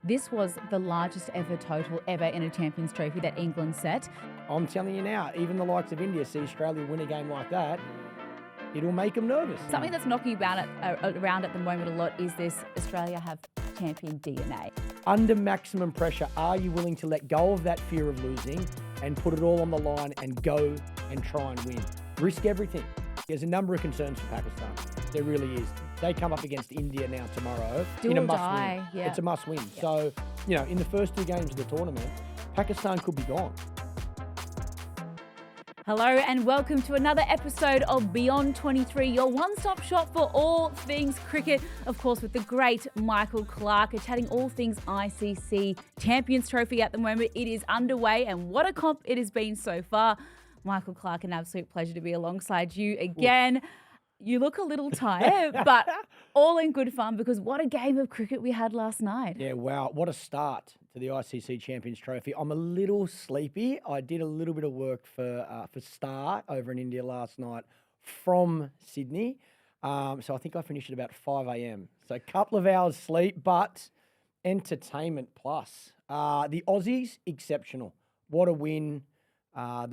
This was the largest ever total ever in a Champions Trophy that England set. I'm telling you now, even the likes of India see Australia win a game like that, it'll make them nervous. Something that's knocking around at the moment a lot is this: Australia have champion DNA. Under maximum pressure, are you willing to let go of that fear of losing and put it all on the line and go and try and win? Risk everything. There's a number of concerns for Pakistan. There really is. They come up against India now tomorrow in a must-win. Yeah. It's a must-win. Yeah. So, in the first two games of the tournament, Pakistan could be gone. Hello and welcome to another episode of Beyond 23, your one-stop shop for all things cricket. Of course, with the great Michael Clark, chatting all things ICC Champions Trophy at the moment. It is underway and what a comp it has been so far. Michael Clark, an absolute pleasure to be alongside you again. Ooh. You look a little tired, but all in good fun because what a game of cricket we had last night. Yeah, wow. What a start to the ICC Champions Trophy. I'm a little sleepy. I did a little bit of work for Star over in India last night from Sydney. So I think I finished at about 5 a.m. So a couple of hours sleep, but entertainment plus. The Aussies, exceptional. What a win. I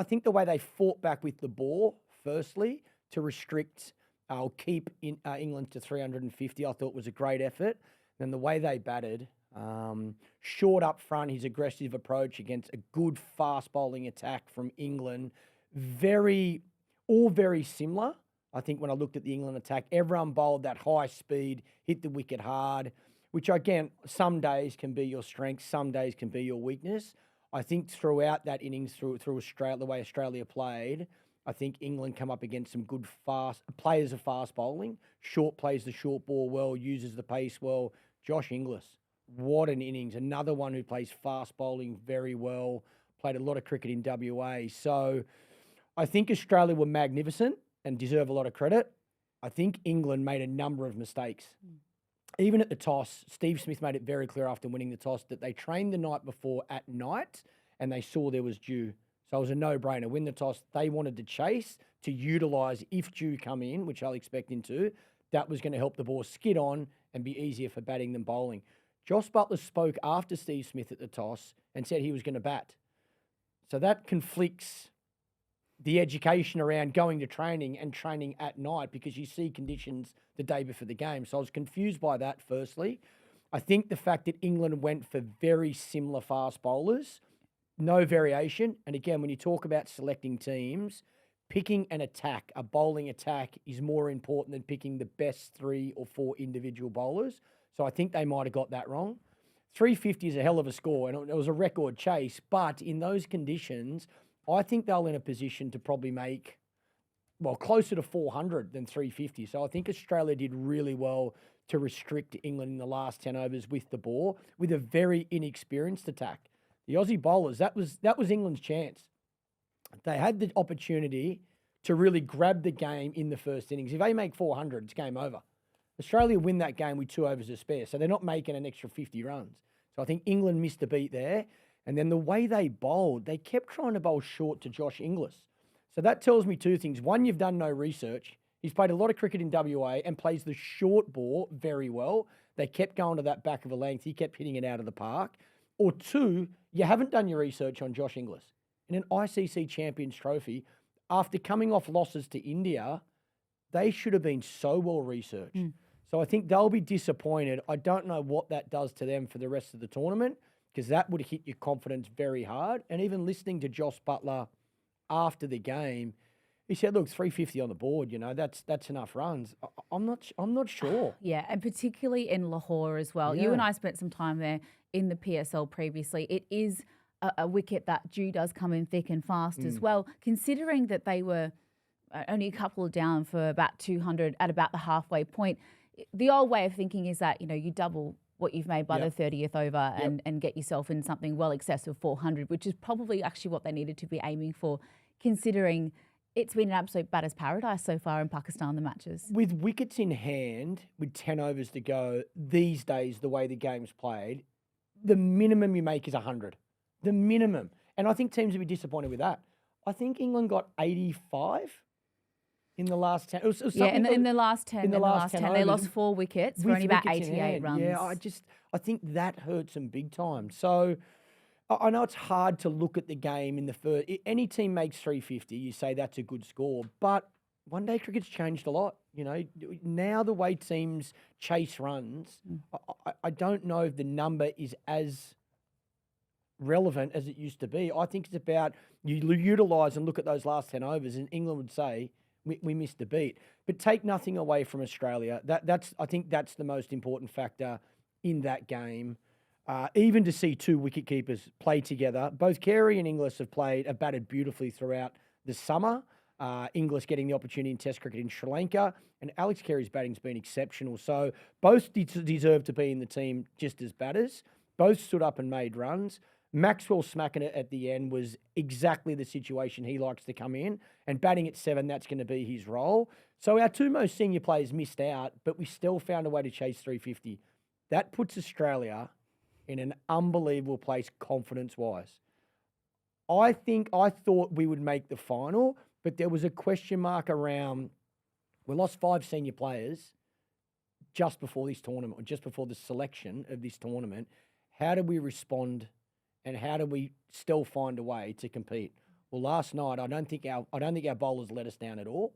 think the way they fought back with the ball, firstly, to restrict or keep England to 350, I thought was a great effort. Then the way they batted, short up front, his aggressive approach against a good fast bowling attack from England, all very similar. I think when I looked at the England attack, everyone bowled that high speed, hit the wicket hard, which again, some days can be your strength, some days can be your weakness. I think throughout that innings, through Australia, the way Australia played, I think England come up against some good players of fast bowling. Short plays the short ball well, uses the pace well. Josh Inglis, what an innings. Another one who plays fast bowling very well, played a lot of cricket in WA. So I think Australia were magnificent and deserve a lot of credit. I think England made a number of mistakes. Even at the toss, Steve Smith made it very clear after winning the toss that they trained the night before at night and they saw there was dew. So it was a no-brainer. Win the toss, they wanted to chase, to utilise if dew come in, which I'll expect him to. That was going to help the ball skid on and be easier for batting than bowling. Josh Buttler spoke after Steve Smith at the toss and said he was going to bat. So that conflicts the education around going to training and training at night because you see conditions the day before the game. So I was confused by that, firstly. I think the fact that England went for very similar fast bowlers, no variation. And again, when you talk about selecting teams, picking an attack, a bowling attack, is more important than picking the best 3 or 4 individual bowlers. So I think they might have got that wrong. 350 is a hell of a score, and it was a record chase. But in those conditions, I think they'll in a position to probably make, closer to 400 than 350. So I think Australia did really well to restrict England in the last 10 overs with the ball, with a very inexperienced attack. The Aussie bowlers, that was England's chance. They had the opportunity to really grab the game in the first innings. If they make 400, it's game over. Australia win that game with 2 overs to spare, so they're not making an extra 50 runs. So I think England missed a beat there. And then the way they bowled, they kept trying to bowl short to Josh Inglis. So that tells me 2 things. One, you've done no research. He's played a lot of cricket in WA and plays the short ball very well. They kept going to that back of a length. He kept hitting it out of the park. Or 2, you haven't done your research on Josh Inglis. In an ICC Champions Trophy, after coming off losses to India, they should have been so well researched. So I think they'll be disappointed. I don't know what that does to them for the rest of the tournament because that would hit your confidence very hard. And even listening to Josh Buttler after the game, he said, look, 350 on the board, that's enough runs. I'm not sure. Yeah, and particularly in Lahore as well. Yeah. You and I spent some time there in the PSL previously. It is a wicket that dew does come in thick and fast as well, considering that they were only a couple down for about 200 at about the halfway point. The old way of thinking is that, you double what you've made by the 30th over and get yourself in something well excess of 400, which is probably actually what they needed to be aiming for, considering it's been an absolute batter's paradise so far in Pakistan, the matches. With wickets in hand, with 10 overs to go, these days, the way the game's played, the minimum you make is 100. The minimum. And I think teams would be disappointed with that. I think England got 85 in the last 10. It was Yeah, something in the last 10, they overs lost 4 wickets for with only about wickets in 88 hand. runs. Yeah, I think that hurts them big time. So I know it's hard to look at the game in the first. Any team makes 350, you say that's a good score, but one-day cricket's changed a lot. You know, now the way teams chase runs, I don't know if the number is as relevant as it used to be. I think it's about you utilise and look at those last 10 overs, and England would say we missed a beat. But take nothing away from Australia. I think that's the most important factor in that game. Even to see two wicketkeepers play together, both Carey and Inglis have batted beautifully throughout the summer. Inglis getting the opportunity in Test cricket in Sri Lanka, and Alex Carey's batting's been exceptional. So both deserve to be in the team just as batters. Both stood up and made runs. Maxwell smacking it at the end was exactly the situation he likes to come in. And batting at 7, that's going to be his role. So our two most senior players missed out, but we still found a way to chase 350. That puts Australia in an unbelievable place confidence-wise. I thought we would make the final, but there was a question mark around. We lost 5 senior players just before this tournament, or just before the selection of this tournament. How do we respond, and how do we still find a way to compete? Well, last night I don't think our bowlers let us down at all.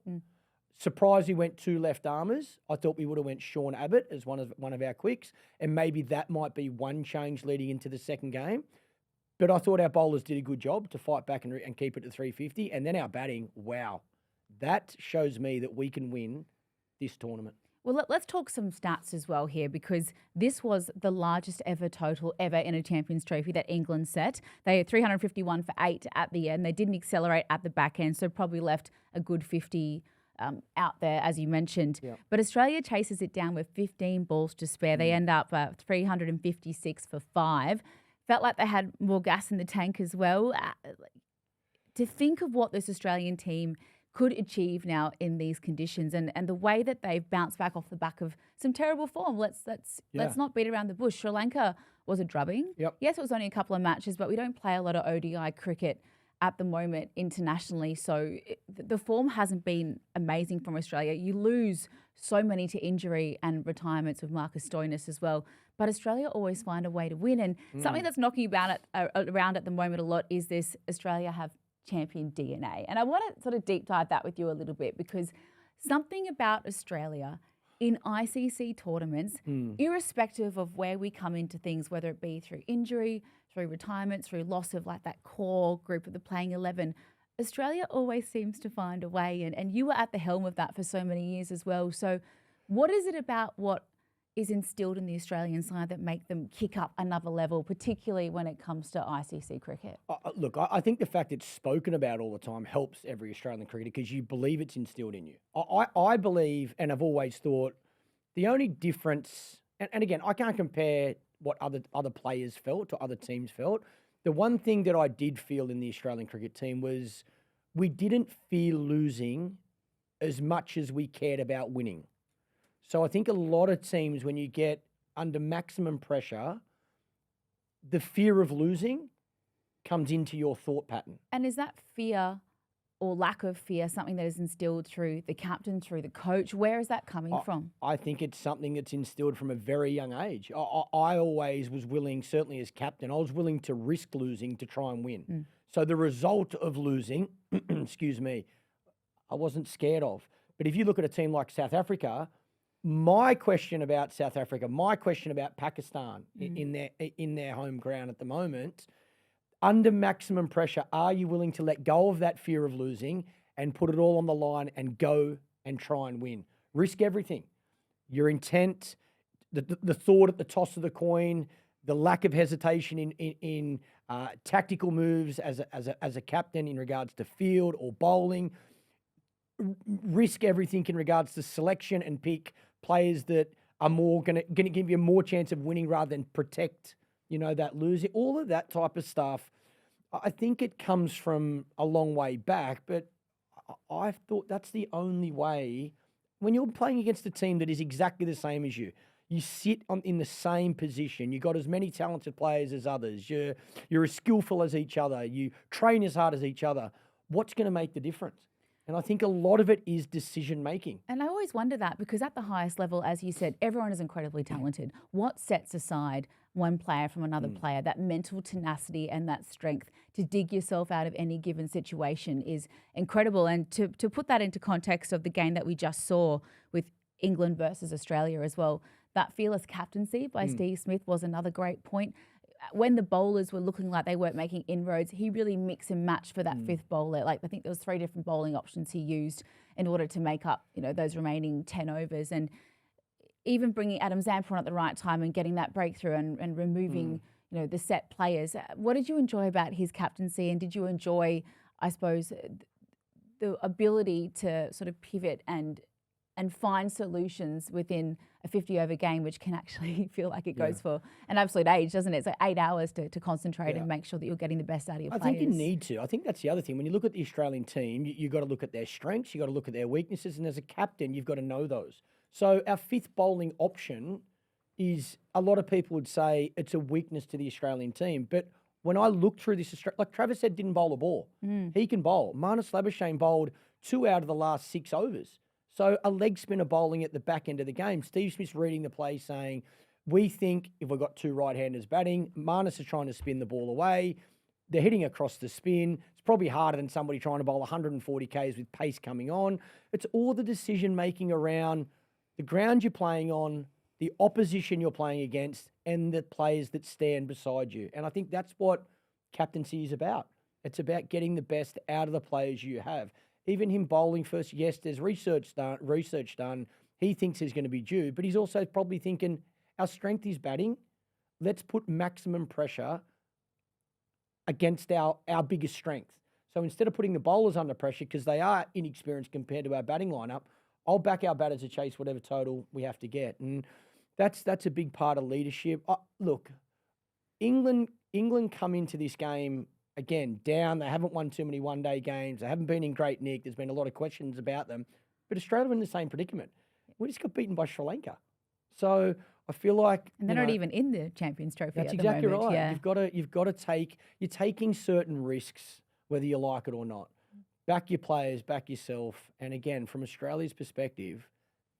Surprised we went 2 left armers. I thought we would have went Sean Abbott as one of our quicks, and maybe that might be one change leading into the second game. But I thought our bowlers did a good job to fight back and keep it to 350. And then our batting, wow, that shows me that we can win this tournament. Well, let's talk some stats as well here, because this was the largest ever total ever in a Champions Trophy that England set. They had 351 for 8 at the end. They didn't accelerate at the back end, so probably left a good 50 out there, as you mentioned. Yep. But Australia chases it down with 15 balls to spare. They end up 356 for 5. Felt like they had more gas in the tank as well. To think of what this Australian team could achieve now in these conditions, and the way that they've bounced back off the back of some terrible form. Let's not beat around the bush. Sri Lanka was a drubbing. Yep. Yes, it was only a couple of matches, but we don't play a lot of ODI cricket at the moment internationally. So the form hasn't been amazing from Australia. You lose so many to injury and retirements with Marcus Stoinis as well. But Australia always find a way to win. And something that's knocking about around at the moment a lot is this: Australia have champion DNA. And I want to sort of deep dive that with you a little bit, because something about Australia in ICC tournaments, irrespective of where we come into things, whether it be through injury, through retirement, through loss of like that core group of the playing 11, Australia always seems to find a way. And you were at the helm of that for so many years as well. So what is it about what is instilled in the Australian side that make them kick up another level, particularly when it comes to ICC cricket? Look, I think the fact it's spoken about all the time helps every Australian cricketer, because you believe it's instilled in you. I believe, and I've always thought, the only difference, and again, I can't compare what other players felt or other teams felt. The one thing that I did feel in the Australian cricket team was we didn't fear losing as much as we cared about winning. So I think a lot of teams, when you get under maximum pressure, the fear of losing comes into your thought pattern. And is that fear or lack of fear something that is instilled through the captain, through the coach? Where is that coming from? I think it's something that's instilled from a very young age. I always was willing, certainly as captain, I was willing to risk losing to try and win. So the result of losing, excuse me, I wasn't scared of. But if you look at a team like South Africa, my question about South Africa, my question about Pakistan in their home ground at the moment, under maximum pressure, are you willing to let go of that fear of losing and put it all on the line and go and try and win? Risk everything. Your intent, the thought at the toss of the coin, the lack of hesitation in tactical moves as a captain in regards to field or bowling. Risk everything in regards to selection and pick players that are more going to give you more chance of winning rather than protect, that losing. All of that type of stuff, I think it comes from a long way back, but I thought that's the only way. When you're playing against a team that is exactly the same as you sit in the same position, you got as many talented players as others, you're as skillful as each other, you train as hard as each other. What's going to make the difference? And I think a lot of it is decision making. And I always wonder that because at the highest level, as you said, everyone is incredibly talented. What sets aside one player from another player? That mental tenacity and that strength to dig yourself out of any given situation is incredible. And to put that into context of the game that we just saw with England versus Australia as well, that fearless captaincy by Steve Smith was another great point. When the bowlers were looking like they weren't making inroads, he really mix and match for that fifth bowler. Like I think there was 3 different bowling options he used in order to make up, those remaining 10 overs. And even bringing Adam Zampa on at the right time and getting that breakthrough and removing, the set players. What did you enjoy about his captaincy? And did you enjoy, I suppose, the ability to sort of pivot and find solutions within a 50-over game, which can actually feel like it goes for an absolute age, doesn't it? It's like 8 hours to concentrate and make sure that you're getting the best out of your players. I think you need to. I think that's the other thing. When you look at the Australian team, you've got to look at their strengths, you've got to look at their weaknesses, and as a captain, you've got to know those. So our fifth bowling option is, a lot of people would say it's a weakness to the Australian team, but when I look through this, like Travis said, didn't bowl a ball. He can bowl. Marnus Labuschagne bowled 2 out of the last 6 overs. So a leg spinner bowling at the back end of the game. Steve Smith's reading the play saying, we think if we've got 2 right-handers batting, Marnus is trying to spin the ball away. They're hitting across the spin. It's probably harder than somebody trying to bowl 140 Ks with pace coming on. It's all the decision-making around the ground you're playing on, the opposition you're playing against, and the players that stand beside you. And I think that's what captaincy is about. It's about getting the best out of the players you have. Even him bowling first, yes, there's research done. He thinks he's going to be due, but he's also probably thinking, our strength is batting. Let's put maximum pressure against our biggest strength. So instead of putting the bowlers under pressure, because they are inexperienced compared to our batting lineup, I'll back our batters to chase whatever total we have to get. And that's a big part of leadership. Look, England come into this game again, down. They haven't won too many one-day games. They haven't been in great nick. There's been a lot of questions about them. But Australia are in the same predicament. We just got beaten by Sri Lanka. So I feel like... And they're not even in the Champions Trophy at the moment. That's exactly right. Yeah. You've got to take... You're taking certain risks, whether you like it or not. Back your players, back yourself. And again, from Australia's perspective,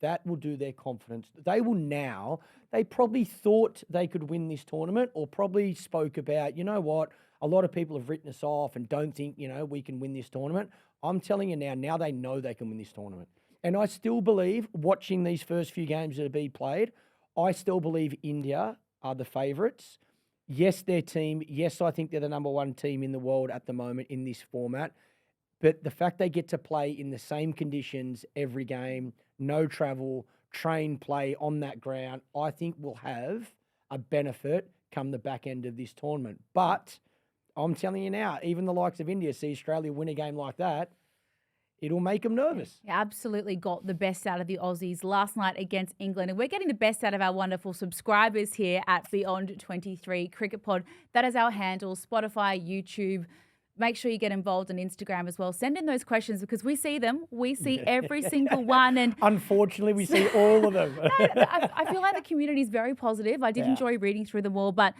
that will do their confidence. They will now... They probably thought they could win this tournament, or probably spoke about, you know what... A lot of people have written us off and don't think, we can win this tournament. I'm telling you now they know they can win this tournament. And I still believe, watching these first few games that are being played, I still believe India are the favourites. Yes, their team. Yes, I think they're the number 1 team in the world at the moment in this format. But the fact they get to play in the same conditions every game, no travel, train play on that ground, I think will have a benefit come the back end of this tournament. But... I'm telling you now, even the likes of India see Australia win a game like that, it'll make them nervous. Yeah, absolutely got the best out of the Aussies last night against England. And we're getting the best out of our wonderful subscribers here at Beyond 23 Cricket Pod. That is our handle, Spotify, YouTube. Make sure you get involved on Instagram as well. Send in those questions because we see them. We see every single one. And unfortunately, we see all of them. I feel like the community is very positive. I did enjoy reading through them all, but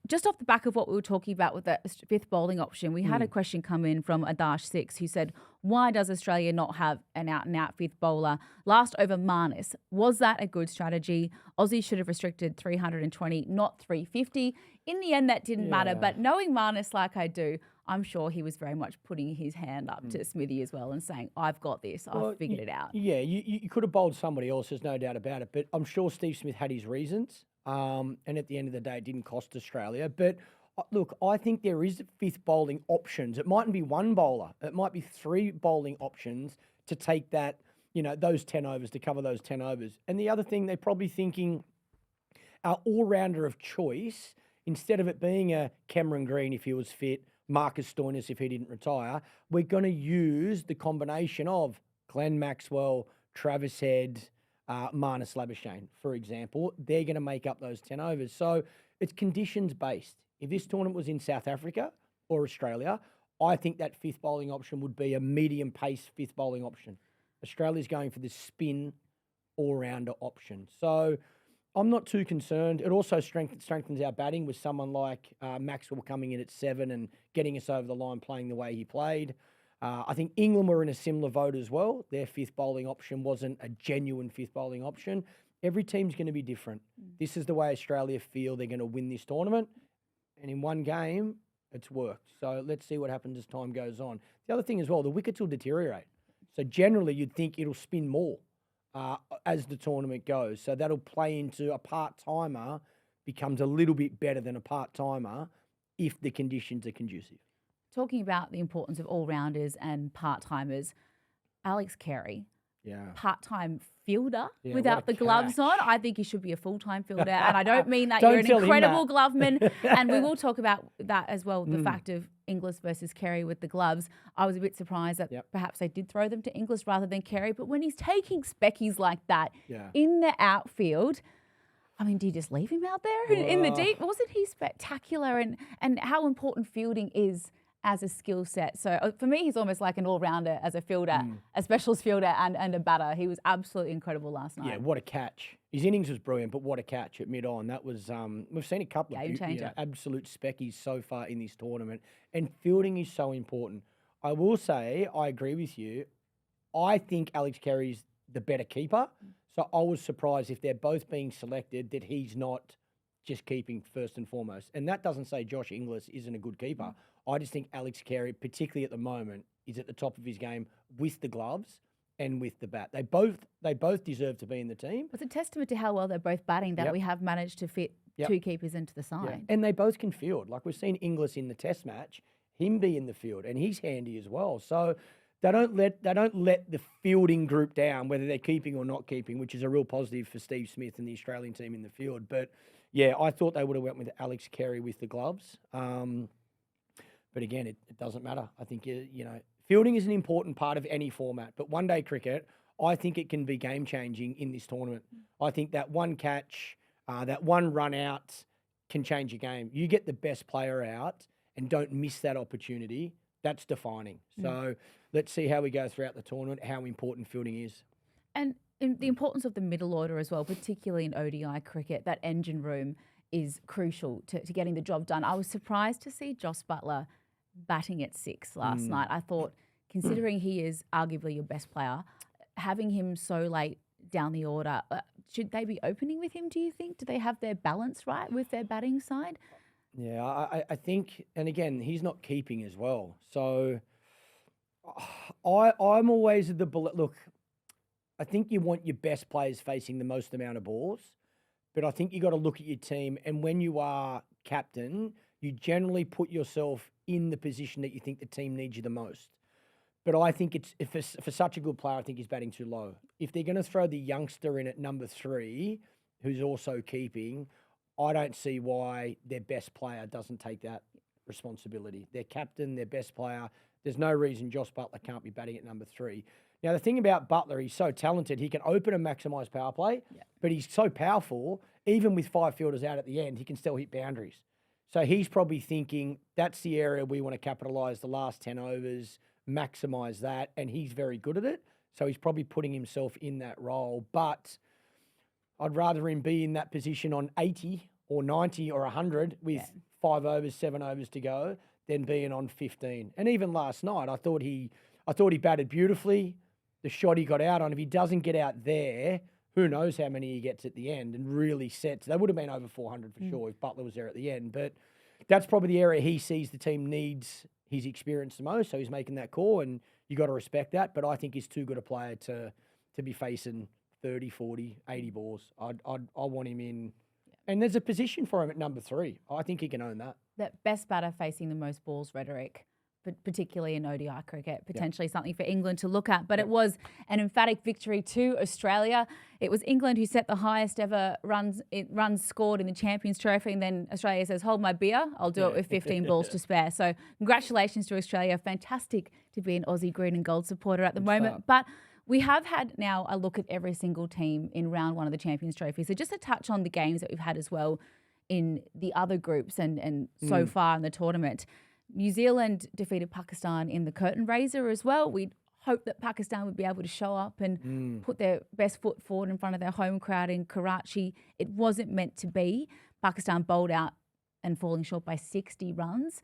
just off the back of what we were talking about with the fifth bowling option, we had a question come in from Adash6 who said, why does Australia not have an out-and-out fifth bowler? Last over Marnus. Was that a good strategy? Aussie should have restricted 320, not 350. In the end, that didn't matter. But knowing Marnus like I do, I'm sure he was very much putting his hand up to Smithy as well and saying, I've got this. I've figured it out. Yeah, you could have bowled somebody else. There's no doubt about it. But I'm sure Steve Smith had his reasons. And at the end of the day, it didn't cost Australia. But look, I think there is fifth bowling options. It mightn't be 1 bowler. It might be 3 bowling options to take that, those 10 overs, to cover those 10 overs. And the other thing, they're probably thinking our all-rounder of choice, instead of it being a Cameron Green if he was fit, Marcus Stoinis if he didn't retire, we're going to use the combination of Glenn Maxwell, Travis Head, Marnus Labuschagne, for example. They're going to make up those 10 overs. So it's conditions-based. If this tournament was in South Africa or Australia, I think that fifth bowling option would be a medium-pace fifth bowling option. Australia's going for this spin all-rounder option. So I'm not too concerned. It also strengthens our batting with someone like Maxwell coming in at 7 and getting us over the line playing the way he played. I think England were in a similar vote as well. Their fifth bowling option wasn't a genuine fifth bowling option. Every team's going to be different. This is the way Australia feel they're going to win this tournament. And in one game, it's worked. So let's see what happens as time goes on. The other thing as well, the wickets will deteriorate. So generally, you'd think it'll spin more as the tournament goes. So that'll play into a part-timer becomes a little bit better than a part-timer if the conditions are conducive. Talking about the importance of all-rounders and part-timers, Alex Carey, part-time fielder without the gloves on. I think he should be a full-time fielder. And I don't mean that you're an incredible gloveman. And we will talk about that as well, the fact of Inglis versus Carey with the gloves. I was a bit surprised that perhaps they did throw them to Inglis rather than Carey. But when he's taking speckies like that in the outfield, I mean, do you just leave him out there in the deep? Wasn't he spectacular? And how important fielding is as a skill set. So for me, he's almost like an all-rounder as a fielder, a specialist fielder and a batter. He was absolutely incredible last night. Yeah, what a catch. His innings was brilliant, but what a catch at mid-on. That was, we've seen a couple of absolute speckies so far in this tournament. And fielding is so important. I will say, I agree with you. I think Alex Carey's the better keeper. So I was surprised if they're both being selected that he's not just keeping first and foremost. And that doesn't say Josh Inglis isn't a good keeper. I just think Alex Carey, particularly at the moment, is at the top of his game with the gloves and with the bat. They both deserve to be in the team. It's a testament to how well they're both batting that we have managed to fit two keepers into the side. And they both can field. Like we've seen Inglis in the Test match, him be in the field, and he's handy as well. So they don't let the fielding group down, whether they're keeping or not keeping, which is a real positive for Steve Smith and the Australian team in the field. But yeah, I thought they would have went with Alex Carey with the gloves. But again, it doesn't matter. I think, fielding is an important part of any format. But one-day cricket, I think it can be game-changing in this tournament. I think that one catch, that one run out can change a game. You get the best player out and don't miss that opportunity, that's defining. So let's see how we go throughout the tournament, how important fielding is. And the importance of the middle order as well, particularly in ODI cricket, that engine room is crucial to getting the job done. I was surprised to see Jos Buttler batting at 6 last night. I thought, considering he is arguably your best player, having him so late down the order, should they be opening with him, do you think? Do they have their balance right with their batting side? Yeah, I think, and again, he's not keeping as well. So I'm always at the look, I think you want your best players facing the most amount of balls, but I think you got to look at your team, and when you are captain, you generally put yourself in the position that you think the team needs you the most. But I think for such a good player, I think he's batting too low. If they're going to throw the youngster in at number 3, who's also keeping, I don't see why their best player doesn't take that responsibility. Their captain, their best player, there's no reason Jos Buttler can't be batting at number 3. Now, the thing about Buttler, he's so talented. He can open and maximise power play, but he's so powerful, even with 5 fielders out at the end, he can still hit boundaries. So he's probably thinking, that's the area we want to capitalise the last 10 overs, maximise that, and he's very good at it. So he's probably putting himself in that role. But I'd rather him be in that position on 80 or 90 or 100 with 5 overs, 7 overs to go than being on 15. And even last night, I thought he batted beautifully. The shot he got out on, if he doesn't get out there, who knows how many he gets at the end and really sets. They would have been over 400 for sure if Buttler was there at the end. But that's probably the area he sees the team needs his experience the most. So he's making that call, and you got to respect that. But I think he's too good a player to be facing 30, 40, 80 balls. I want him in. And there's a position for him at number 3. I think he can own that. That best batter facing the most balls rhetoric, but particularly in ODI cricket, potentially something for England to look at. But it was an emphatic victory to Australia. It was England who set the highest ever runs scored in the Champions Trophy, and then Australia says, hold my beer, I'll do it with 15 balls to spare. So congratulations to Australia. Fantastic to be an Aussie green and gold supporter at the moment. But we have had now a look at every single team in round 1 of the Champions Trophy. So just to touch on the games that we've had as well in the other groups and so far in the tournament. New Zealand defeated Pakistan in the curtain raiser as well. We'd hope that Pakistan would be able to show up and put their best foot forward in front of their home crowd in Karachi. It wasn't meant to be. Pakistan bowled out and falling short by 60 runs.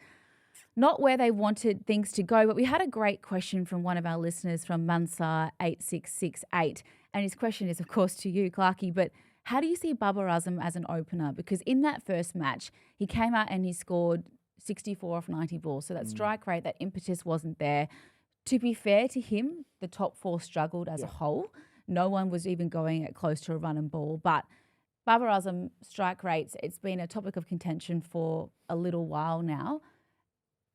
not where they wanted things to go. But we had a great question from one of our listeners from Mansar8668. And his question is, of course, to you, Clarkie, but how do you see Babar Azam as an opener? Because in that first match, he came out and he scored 64 off 90 balls. So that strike rate, that impetus wasn't there. To be fair to him, the top four struggled as a whole. No one was even going at close to a run and ball. But Babar Azam strike rates, it's been a topic of contention for a little while now.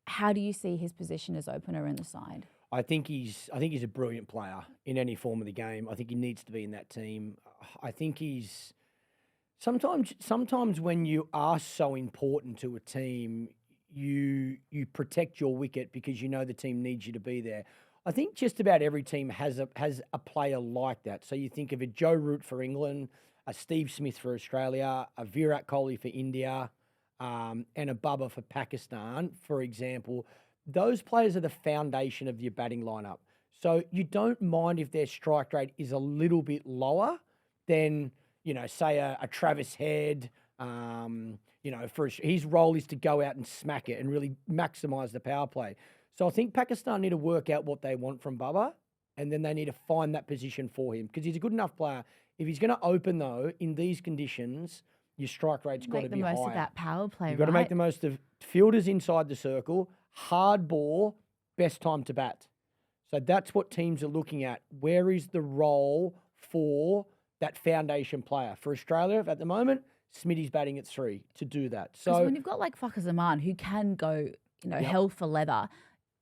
How do you see his position as opener in the side? I think he's a brilliant player in any form of the game. I think he needs to be in that team. I think he's sometimes when you are so important to a team, you protect your wicket because you know the team needs you to be there. I think just about every team has a player like that. So you think of a Joe Root for England, a Steve Smith for Australia, a Virat Kohli for India, and a Babar for Pakistan, for example. Those players are the foundation of your batting lineup. So you don't mind if their strike rate is a little bit lower than, say a Travis Head. His role is to go out and smack it and really maximise the power play. So I think Pakistan need to work out what they want from Babar, and then they need to find that position for him because he's a good enough player. If he's going to open, though, in these conditions, your strike rate's got to be higher. Make the most of that power play, You've got to make the most of fielders inside the circle, hard ball, best time to bat. So that's what teams are looking at. Where is the role for that foundation player? For Australia at the moment, Smitty's batting at 3 to do that. So when you've got like Fakhar Zaman who can go, hell for leather,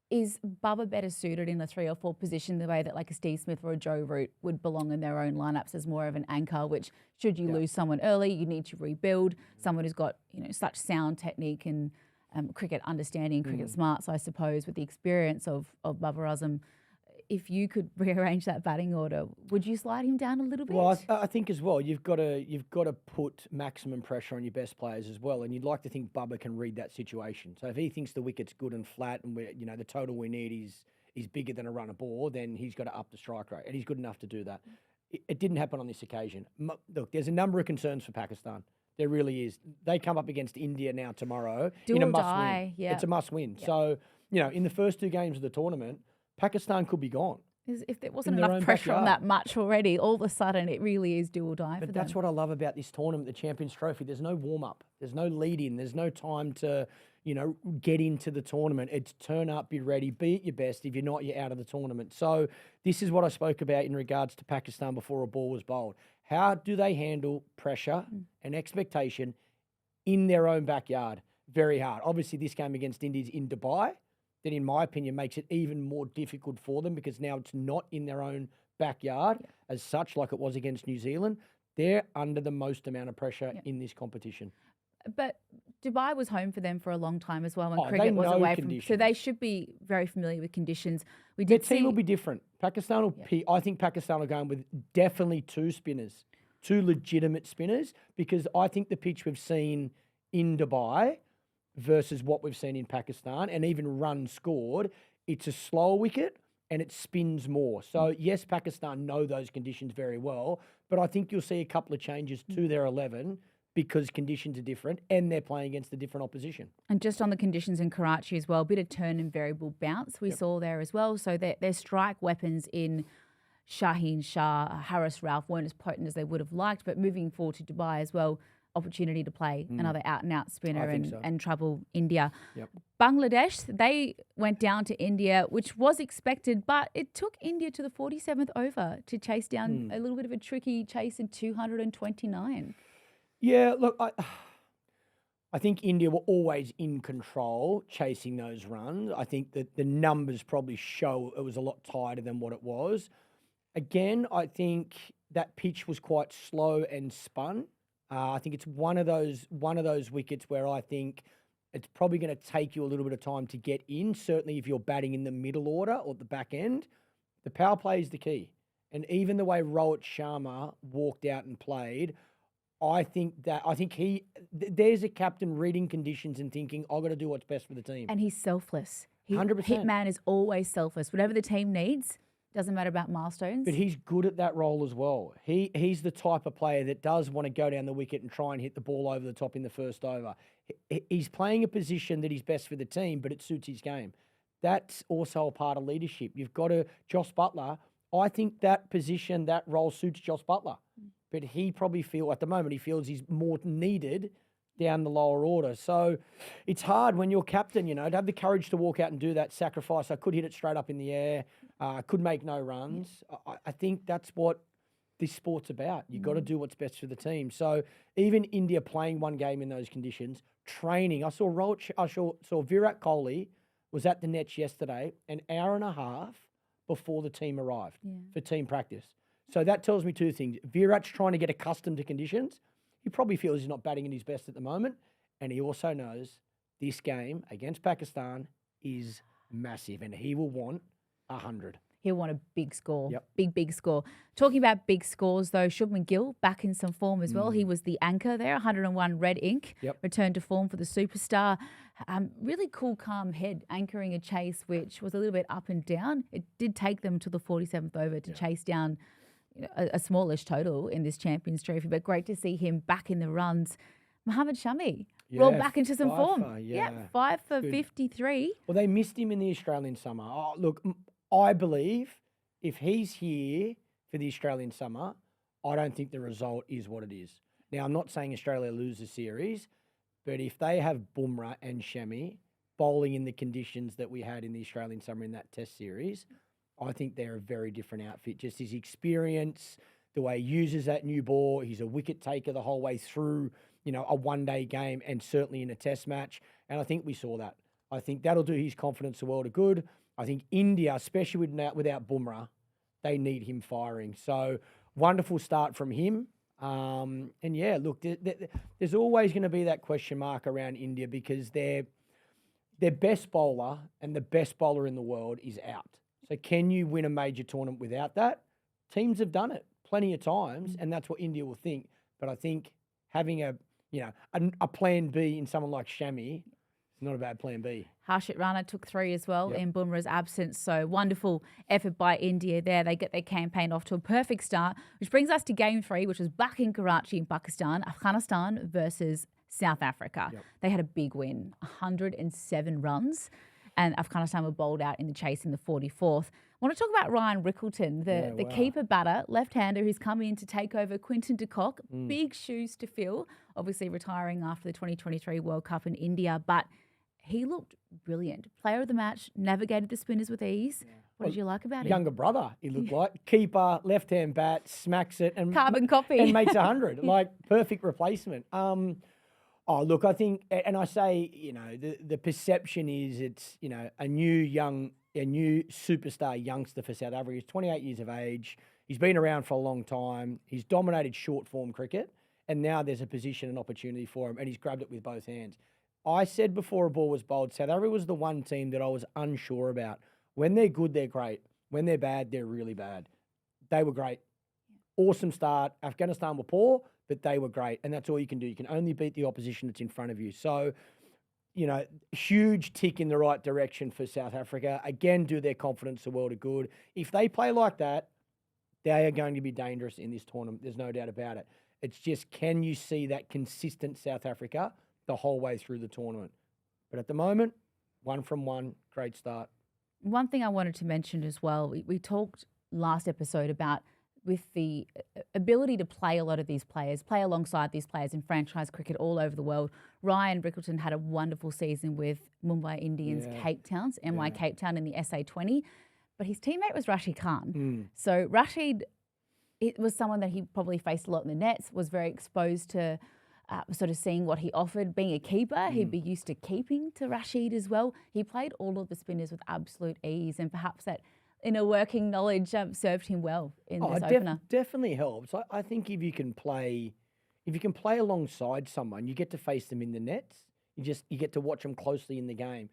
is Babar better suited in a 3 or 4 position the way that like a Steve Smith or a Joe Root would belong in their own lineups as more of an anchor, which should you lose someone early, you need to rebuild. Someone who's got, such sound technique and cricket understanding, cricket smarts, I suppose, with the experience of Babar Azam. If you could rearrange that batting order, would you slide him down a little bit? Well, I think as well, you've got to put maximum pressure on your best players as well, and you'd like to think Babar can read that situation. So if he thinks the wicket's good and flat, and the total we need is bigger than a run of ball, then he's got to up the strike rate, and he's good enough to do that. It didn't happen on this occasion. Look, there's a number of concerns for Pakistan. There really is. They come up against India now tomorrow in a must-win. Yeah. It's a must-win. Yeah. So in the first 2 games of the tournament, Pakistan could be gone. If there wasn't enough pressure on that much already, all of a sudden it really is do or die for them. But that's what I love about this tournament, the Champions Trophy. There's no warm-up. There's no lead-in. There's no time to, get into the tournament. It's turn up, be ready, be at your best. If you're not, you're out of the tournament. So this is what I spoke about in regards to Pakistan before a ball was bowled. How do they handle pressure and expectation in their own backyard? Very hard. Obviously, this game against India is in Dubai. That, in my opinion, makes it even more difficult for them because now it's not in their own backyard as such, like it was against New Zealand. They're under the most amount of pressure in this competition. But Dubai was home for them for a long time as well when cricket was away from. So they should be very familiar with conditions. Their team will be different. Pakistan will. I think Pakistan are going with definitely 2 spinners, 2 legitimate spinners, because I think the pitch we've seen in Dubai versus what we've seen in Pakistan and even runs scored, it's a slower wicket and it spins more. So, yes, Pakistan know those conditions very well, but I think you'll see a couple of changes to their 11 because conditions are different and they're playing against a different opposition. And just on the conditions in Karachi as well, a bit of turn and variable bounce we saw there as well. So their strike weapons in Shaheen Shah, Haris Rauf weren't as potent as they would have liked, but moving forward to Dubai as well, opportunity to play another out-and-out spinner and trouble India. Yep. Bangladesh, they went down to India, which was expected, but it took India to the 47th over to chase down a little bit of a tricky chase in 229. Yeah, look, I think India were always in control chasing those runs. I think that the numbers probably show it was a lot tighter than what it was. Again, I think that pitch was quite slow and spun. I think it's one of those wickets where I think it's probably going to take you a little bit of time to get in, certainly if you're batting in the middle order or the back end. The power play is the key. And even the way Rohit Sharma walked out and played, I think there's a captain reading conditions and thinking, I've got to do what's best for the team. And he's selfless. 100%. Hitman is always selfless. Whatever the team needs, Doesn't matter about milestones. But he's good at that role as well. He's the type of player that does want to go down the wicket and try and hit the ball over the top in the first over. He's playing a position that is best for the team, but it suits his game. That's also a part of leadership. You've got to, Joss Buttler, I think that position, that role suits Joss Buttler. But he probably at the moment, he feels he's more needed down the lower order. So it's hard when you're captain, to have the courage to walk out and do that sacrifice. I could hit it straight up in the air. Could make no runs. I think that's what this sport's about. You've got to do what's best for the team. So even India playing one game in those conditions, training. I saw Virat Kohli was at the nets yesterday, an hour and a half before the team arrived for team practice. So that tells me two things. Virat's trying to get accustomed to conditions. He probably feels he's not batting at his best at the moment. And he also knows this game against Pakistan is massive and he will want 100. He'll want a big score. Yep. Big score. Talking about big scores, though, Shubman Gill back in some form as well. He was the anchor there, 101 red ink, returned to form for the superstar. Really cool, calm head, anchoring a chase, which was a little bit up and down. It did take them to the 47th over to chase down a smallish total in this Champions Trophy, but great to see him back in the runs. Mohammad Shami rolled back into some form. 5 for 53. Well, they missed him in the Australian summer. Oh, look, I believe if he's here for the Australian summer, I don't think the result is what it is. Now, I'm not saying Australia lose the series, but if they have Bumrah and Shami bowling in the conditions that we had in the Australian summer in that test series, I think they're a very different outfit. Just his experience, the way he uses that new ball, he's a wicket taker the whole way through, a one-day game and certainly in a test match. And I think we saw that. I think that'll do his confidence a world of good. I think India, especially without Bumrah, they need him firing. So wonderful start from him. And yeah, look, there's always going to be that question mark around India because their best bowler and the best bowler in the world is out. So can you win a major tournament without that? Teams have done it plenty of times, and that's what India will think. But I think having a plan B in someone like Shami is not a bad plan B. Harshit Rana took 3 as well in Bumrah's absence. So wonderful effort by India there. They get their campaign off to a perfect start, which brings us to game 3, which was back in Karachi in Pakistan, Afghanistan versus South Africa. They had a big win, 107 runs. And Afghanistan were bowled out in the chase in the 44th. I want to talk about Ryan Rickleton, the keeper batter, left-hander who's come in to take over Quinton de Kock. Big shoes to fill, obviously retiring after the 2023 World Cup in India. But he looked brilliant. Player of the match, navigated the spinners with ease. What did you like about him? Younger brother, he looked like. Keeper, left-hand bat, smacks it. And carbon copy. And makes 100. Like, perfect replacement. Oh, look, I think, and I say, the perception is it's, a new superstar youngster for South Africa. He's 28 years of age. He's been around for a long time. He's dominated short form cricket. And now there's a position and opportunity for him. And he's grabbed it with both hands. I said before a ball was bowled, South Africa was the one team that I was unsure about. When they're good, they're great. When they're bad, they're really bad. They were great. Awesome start. Afghanistan were poor, but they were great. And that's all you can do. You can only beat the opposition that's in front of you. So, huge tick in the right direction for South Africa. Again, do their confidence a world of good. If they play like that, they are going to be dangerous in this tournament. There's no doubt about it. It's just, can you see that consistent South Africa the whole way through the tournament? But at the moment, 1 from 1, great start. One thing I wanted to mention as well, we talked last episode about with the ability to play a lot of these players, play alongside these players in franchise cricket all over the world. Ryan Rickleton had a wonderful season with Mumbai Indians Cape Town, Cape Town in the SA20, but his teammate was Rashid Khan. So Rashid, it was someone that he probably faced a lot in the nets, was very exposed to sort of seeing what he offered. Being a keeper, he'd be used to keeping to Rashid as well. He played all of the spinners with absolute ease, and perhaps that inner working knowledge served him well in this opener. Definitely helps. I think if you can play alongside someone, you get to face them in the nets. You get to watch them closely in the game.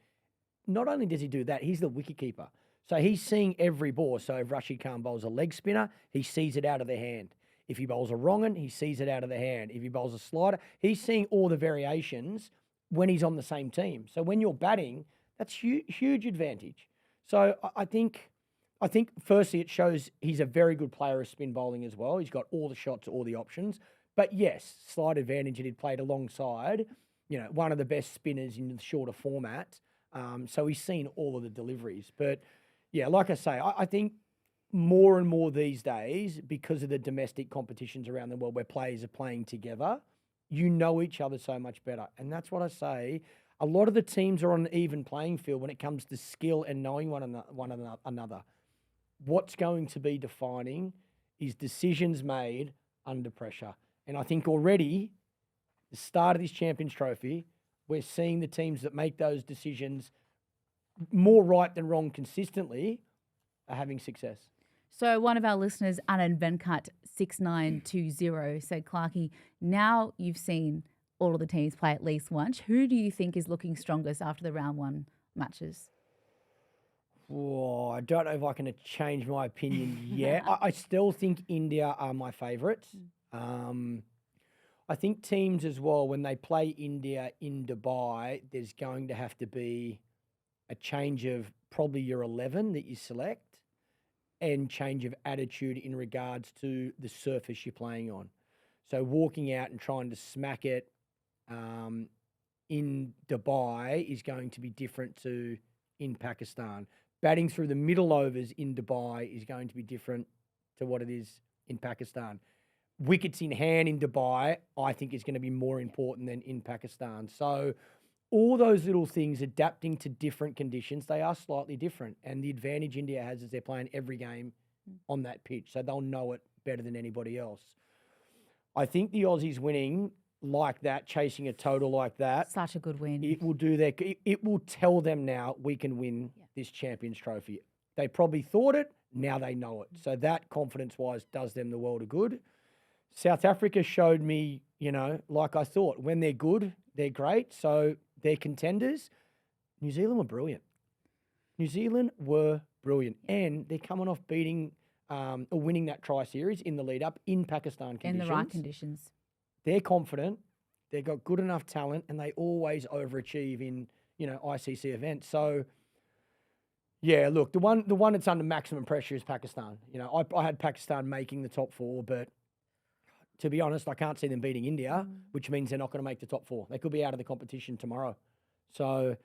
Not only does he do that, he's the wicketkeeper. So he's seeing every ball. So if Rashid Khan bowls a leg spinner, he sees it out of the hand. If he bowls a wrong one, he sees it out of the hand. If he bowls a slider, he's seeing all the variations when he's on the same team. So when you're batting, that's huge advantage. So I think I think firstly it shows he's a very good player of spin bowling as well. He's got all the shots, all the options. But yes, slight advantage that he'd played alongside, one of the best spinners in the shorter format. So he's seen all of the deliveries. But yeah, like I say, I think more and more these days, because of the domestic competitions around the world where players are playing together, you know each other so much better. And that's what I say. A lot of the teams are on an even playing field when it comes to skill and knowing one another. What's going to be defining is decisions made under pressure. And I think already, the start of this Champions Trophy, we're seeing the teams that make those decisions more right than wrong consistently are having success. So one of our listeners, Anand Venkat 6920, said, Clarkey, now you've seen all of the teams play at least once. Who do you think is looking strongest after the round one matches? Oh, I don't know if I can change my opinion yet. I still think India are my favourites. I think teams as well, when they play India in Dubai, there's going to have to be a change of probably your 11 that you select and change of attitude in regards to the surface you're playing on. So walking out and trying to smack it in Dubai is going to be different to in Pakistan. Batting through the middle overs in Dubai is going to be different to what it is in Pakistan. Wickets in hand in Dubai, I think, is going to be more important than in Pakistan. So all those little things adapting to different conditions, they are slightly different. And the advantage India has is they're playing every game on that pitch, so they'll know it better than anybody else. I think the Aussies winning like that, chasing a total like that. Such a good win. It will do it will tell them now we can win this Champions Trophy. They probably thought it, now they know it. So that confidence-wise does them the world of good. South Africa showed me, like I thought, when they're good, they're great. So they're contenders. New Zealand were brilliant. And they're coming off beating or winning that tri-series in the lead-up in Pakistan conditions. In the right conditions. They're confident. They've got good enough talent, and they always overachieve in, ICC events. So, yeah, look, the one that's under maximum pressure is Pakistan. I had Pakistan making the top four, but to be honest, I can't see them beating India, which means they're not going to make the top four. They could be out of the competition tomorrow. So,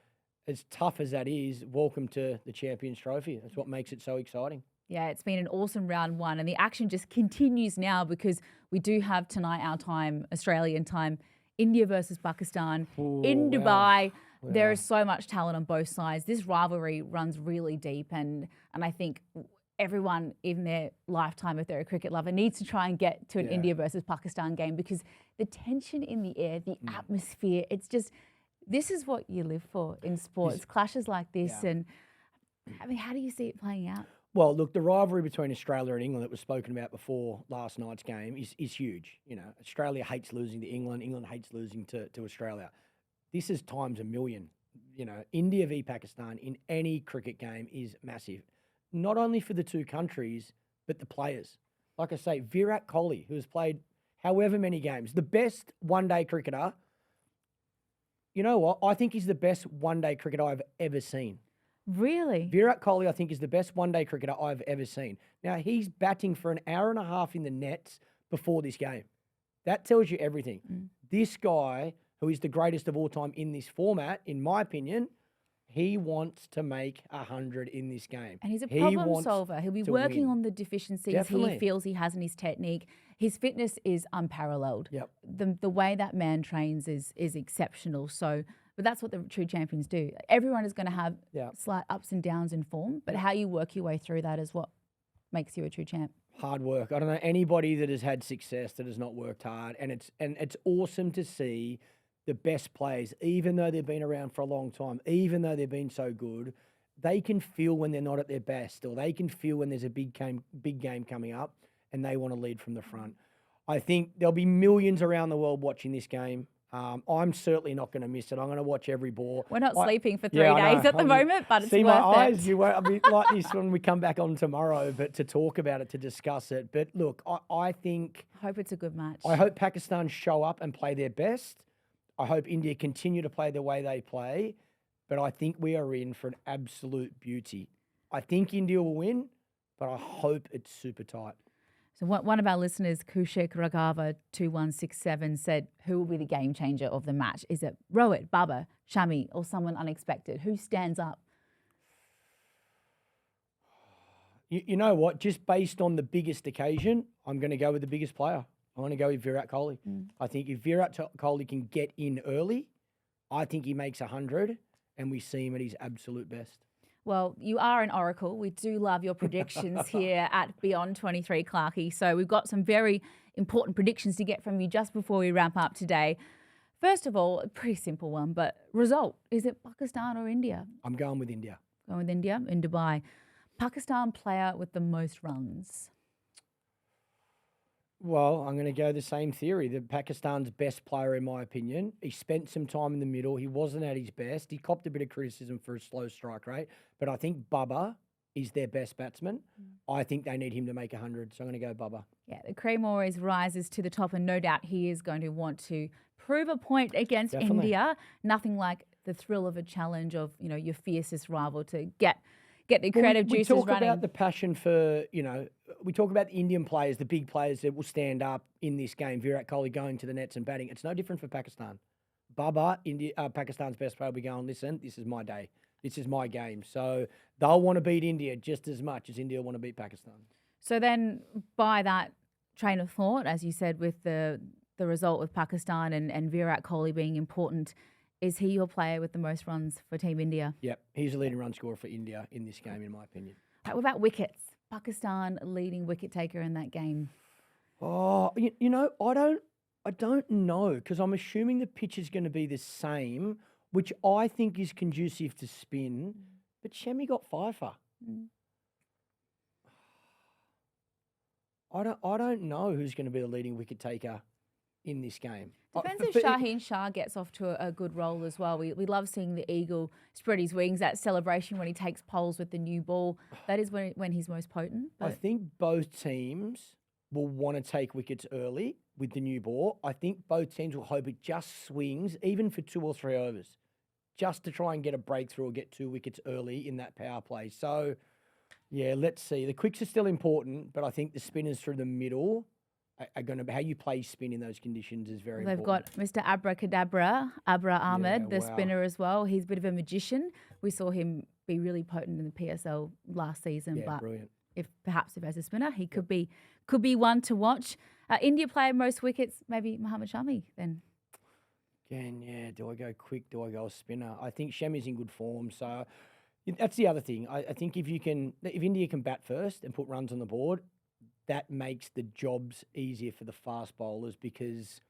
as tough as that is, welcome to the Champions Trophy. That's what makes it so exciting. Yeah, it's been an awesome round one, and the action just continues now because we do have tonight our time, Australian time, India versus Pakistan in Dubai. Wow. There is so much talent on both sides. This rivalry runs really deep, and I think everyone in their lifetime, if they're a cricket lover, needs to try and get to an India versus Pakistan game because the tension in the air, the atmosphere, it's just, this is what you live for in sports, clashes like this. And I mean, how do you see it playing out? Well, look, the rivalry between Australia and England that was spoken about before last night's game is huge. Australia hates losing to England. England hates losing to Australia. This is times a million. India v Pakistan in any cricket game is massive. Not only for the two countries, but the players. Like I say, Virat Kohli, who has played however many games, the best one-day cricketer. You know what? I think he's the best one-day cricketer I've ever seen. Really? Virat Kohli, I think, is the best one-day cricketer I've ever seen. Now, he's batting for an hour and a half in the nets before this game. That tells you everything. This guy, who is the greatest of all time in this format, in my opinion, he wants to make 100 in this game. And he's a problem solver. He'll be working on the deficiencies he feels he has in his technique. His fitness is unparalleled. The way that man trains is exceptional. So, but that's what the true champions do. Everyone is going to have slight ups and downs in form, but how you work your way through that is what makes you a true champ. Hard work. I don't know anybody that has had success that has not worked hard, and it's awesome to see the best players, even though they've been around for a long time, even though they've been so good, they can feel when they're not at their best, or they can feel when there's a big game coming up, and they want to lead from the front. I think there'll be millions around the world watching this game. I'm certainly not going to miss it. I'm going to watch every ball. We're not sleeping for 3 days at the moment, but it's worth it. See my eyes? You won't. I'll be like this when we come back on tomorrow, but to talk about it, to discuss it. But look, I think... I hope it's a good match. I hope Pakistan show up and play their best. I hope India continue to play the way they play. But I think we are in for an absolute beauty. I think India will win. but I hope it's super tight. So one of our listeners, Kushik Ragava 2167, said, who will be the game changer of the match? Is it Rohit, Baba, Shami, or someone unexpected? Who stands up? You know what? Just based on the biggest occasion, I'm going to go with the biggest player. I want to go with Virat Kohli. I think if Virat Kohli can get in early, I think he makes 100 and we see him at his absolute best. Well, you are an oracle. We do love your predictions here at Beyond 23, Clarkey. So we've got some very important predictions to get from you just before we wrap up today. First of all, a pretty simple one, but result. Is it Pakistan or India? I'm going with India. Going with India in Dubai. Pakistan player with the most runs. Well, I'm going to go the same theory. The Pakistan's best player, in my opinion. He spent some time in the middle. He wasn't at his best. He copped a bit of criticism for his slow strike rate. But I think Bubba is their best batsman. I think they need him to make 100. So I'm going to go Bubba. Yeah, the cream always rises to the top, and no doubt he is going to want to prove a point against India. Nothing like the thrill of a challenge of, your fiercest rival to get the creative juices running. We talk about the passion for, we talk about the Indian players, the big players that will stand up in this game. Virat Kohli going to the nets and batting. It's no different for Pakistan. Baba, Pakistan's best player, will be going, listen, this is my day. This is my game. So they'll want to beat India just as much as India want to beat Pakistan. So then by that train of thought, as you said, with the result with Pakistan and Virat Kohli being important, is he your player with the most runs for Team India? Yep, he's the leading run scorer for India in this game, in my opinion. What about wickets? Pakistan leading wicket taker in that game. Oh, I don't know, because I'm assuming the pitch is going to be the same, which I think is conducive to spin. But Shami got fifer. I don't know who's going to be the leading wicket taker in this game. Depends if Shaheen Shah gets off to a good roll as well. We love seeing the Eagle spread his wings, that celebration when he takes poles with the new ball. That is when he's most potent. I think both teams will want to take wickets early with the new ball. I think both teams will hope it just swings, even for 2 or 3 overs, just to try and get a breakthrough or get 2 wickets early in that power play. So, yeah, let's see. The quicks are still important, but I think the spinners through the middle are going to be, how you play spin in those conditions is very important. They've got Mr. Abracadabra, Abra Ahmed, the spinner as well. He's a bit of a magician. We saw him be really potent in the PSL last season. Yeah, but brilliant. If as a spinner, he could be one to watch. India player most wickets, maybe Mohammad Shami then. Again, yeah, do I go quick? Do I go a spinner? I think Shami's in good form. So that's the other thing. I think if India can bat first and put runs on the board, that makes the jobs easier for the fast bowlers, because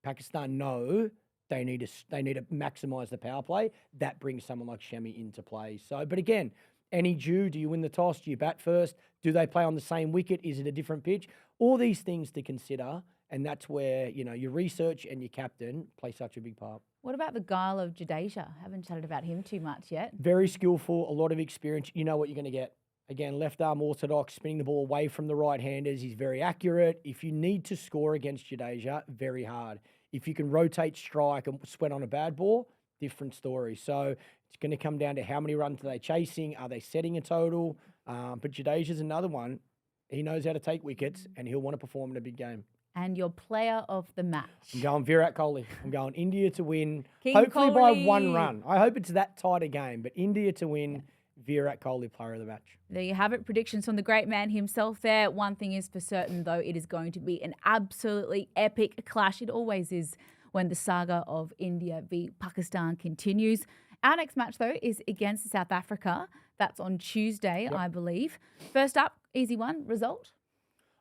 Pakistan know they need to maximise the power play. That brings someone like Shami into play. So, but again, do you win the toss? Do you bat first? Do they play on the same wicket? Is it a different pitch? All these things to consider, and that's where your research and your captain play such a big part. What about the guile of Jadeja? Haven't chatted about him too much yet. Very skillful, a lot of experience. You know what you're going to get. Again, left arm orthodox, spinning the ball away from the right-handers. He's very accurate. If you need to score against Jadeja, very hard. If you can rotate strike and sweat on a bad ball, different story. So it's going to come down to how many runs are they chasing? Are they setting a total? But Jadeja's another one. He knows how to take wickets, and he'll want to perform in a big game. And your player of the match? I'm going Virat Kohli. I'm going India to win, King hopefully Kohli. by 1 run. I hope it's that tight a game, but India to win. Virat Kohli, player of the match. There you have it. Predictions from the great man himself there. One thing is for certain, though, it is going to be an absolutely epic clash. It always is when the saga of India v Pakistan continues. Our next match, though, is against South Africa. That's on Tuesday, I believe. First up, easy one, result?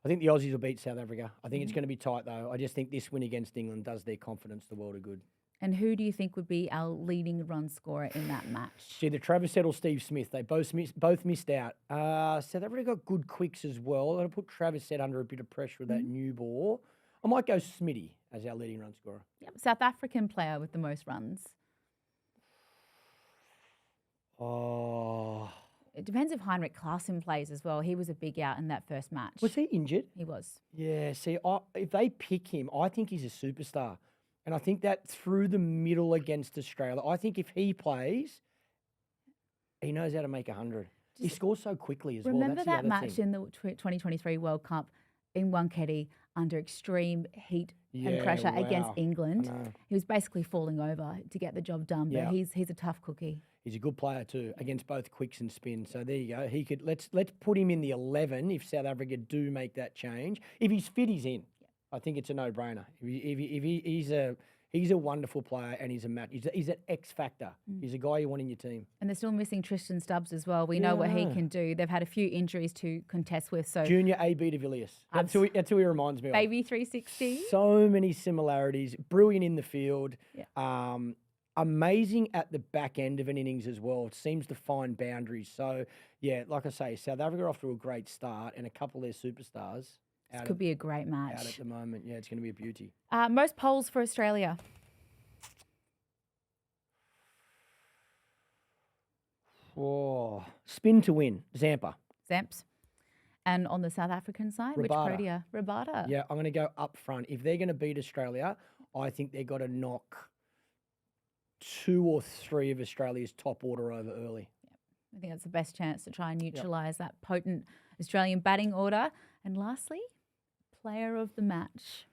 I think the Aussies will beat South Africa. I think it's going to be tight, though. I just think this win against England does their confidence the world of good. And who do you think would be our leading run scorer in that match? Either Travis Head or Steve Smith. They both missed out. South Africa got good quicks as well. I'll put Travis Head under a bit of pressure with that new ball. I might go Smitty as our leading run scorer. Yep, South African player with the most runs. Oh. It depends if Heinrich Klaassen plays as well. He was a big out in that first match. Was he injured? He was. Yeah, see, if they pick him, I think he's a superstar. And I think that through the middle against Australia, I think if he plays, he knows how to make 100. He scores so quickly as well. Remember That's the that other match thing. in the 2023 World Cup in Wankhede under extreme heat and Yeah, pressure against wow. England? I know. He was basically falling over to get the job done, but Yeah. he's a tough cookie. He's a good player too against both quicks and spin. So there you go. He could let's put him in the 11 if South Africa do make that change. If he's fit, he's in. I think it's a no-brainer. He's a wonderful player and he's a match. He's an X factor. He's a guy you want in your team. And they're still missing Tristan Stubbs as well. We know what he Yeah. can do. They've had a few injuries to contest with. So Junior AB de Villiers. That's who he reminds me of. baby 360. So many similarities. Brilliant in the field. Yeah. Amazing at the back end of an innings as well. Seems to find boundaries. So, yeah, like I say, South Africa are off to a great start and a couple of their superstars This could be a great out at match. the moment. Yeah, it's going to be a beauty. Most polls for Australia. Oh, spin to win. Zampa. Zamps. And on the South African side, which Rabada. Protea? Rabada. Yeah, I'm going to go up front. If they're going to beat Australia, I think they've got to knock 2 or 3 of Australia's top order over early. I think that's the best chance to try and neutralise that potent Australian batting order. And lastly, player of the match.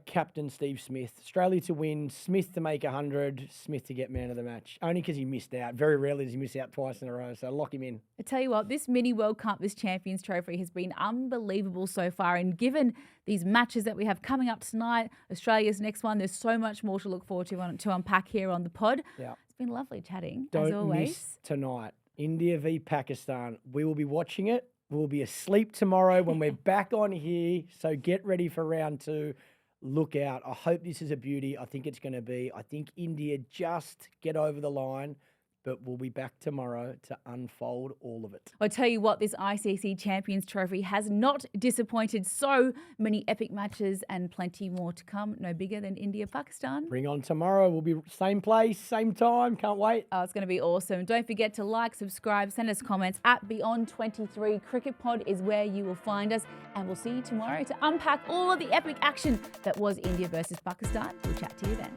Captain Steve Smith. Australia to win, Smith to make 100, Smith to get man of the match. Only because he missed out. Very rarely does he miss out twice in a row, so lock him in. I tell you what, this mini World Cup, this Champions Trophy has been unbelievable so far. And given these matches that we have coming up tonight, Australia's next one, there's so much more to look forward to unpack here on the pod. Yeah. It's been lovely chatting, as Don't always. miss tonight. India v Pakistan. We will be watching it. We'll be asleep tomorrow when we're back on here. So get ready for round 2. Look out. I hope this is a beauty. I think it's going to be. I think India just get over the line, but we'll be back tomorrow to unfold all of it. I tell you what, this ICC Champions Trophy has not disappointed. So many epic matches and plenty more to come. No bigger than India-Pakistan. Bring on tomorrow. We'll be same place, same time. Can't wait. Oh, it's going to be awesome. Don't forget to like, subscribe, send us comments at Beyond23. Cricket Pod is where you will find us. And we'll see you tomorrow to unpack all of the epic action that was India versus Pakistan. We'll chat to you then.